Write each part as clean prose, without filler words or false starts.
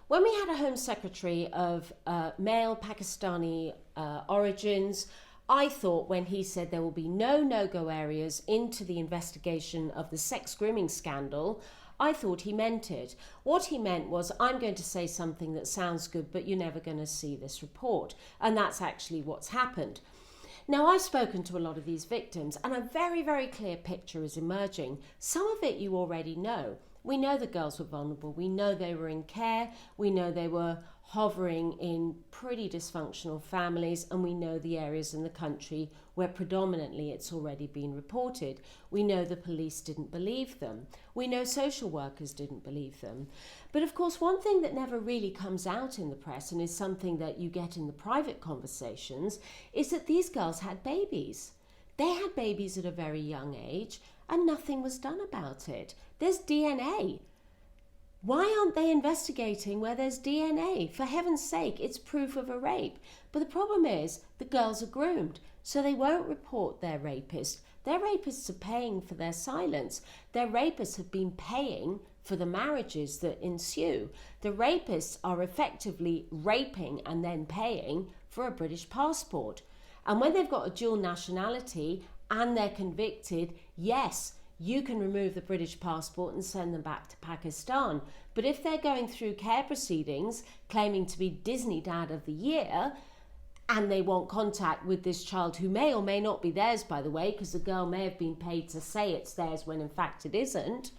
When we had a Home Secretary of male Pakistani origins, I thought when he said there will be no no-go areas into the investigation of the sex grooming scandal, I thought he meant it. What he meant was, I'm going to say something that sounds good, but you're never going to see this report. And that's actually what's happened. Now, I've spoken to a lot of these victims, and a very, very clear picture is emerging. Some of it you already know. We know the girls were vulnerable. We know they were in care. We know they were hovering in pretty dysfunctional families, and we know the areas in the country where predominantly it's already been reported. We know the police didn't believe them. We know social workers didn't believe them. But of course, one thing that never really comes out in the press, and is something that you get in the private conversations, is that these girls had babies. They had babies at a very young age, and nothing was done about it. There's DNA. Why aren't they investigating where there's DNA? For heaven's sake, it's proof of a rape. But the problem is the girls are groomed, so they won't report their rapist. Their rapists are paying for their silence. Their rapists have been paying for the marriages that ensue. The rapists are effectively raping and then paying for a British passport. And when they've got a dual nationality and they're convicted, yes, you can remove the British passport and send them back to Pakistan. But if they're going through care proceedings, claiming to be Disney Dad of the Year, and they want contact with this child who may or may not be theirs, by the way, because the girl may have been paid to say it's theirs when in fact it isn't,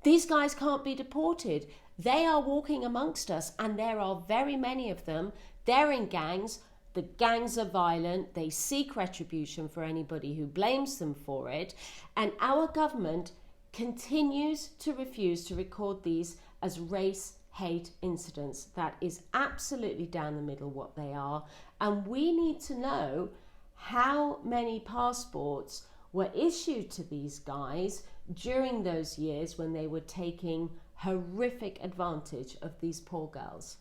these guys can't be deported. They are walking amongst us, and there are very many of them. They're in gangs. The gangs are violent. They seek retribution for anybody who blames them for it. And our government continues to refuse to record these as race hate incidents. That is absolutely down the middle what they are. And we need to know how many passports were issued to these guys during those years when they were taking horrific advantage of these poor girls.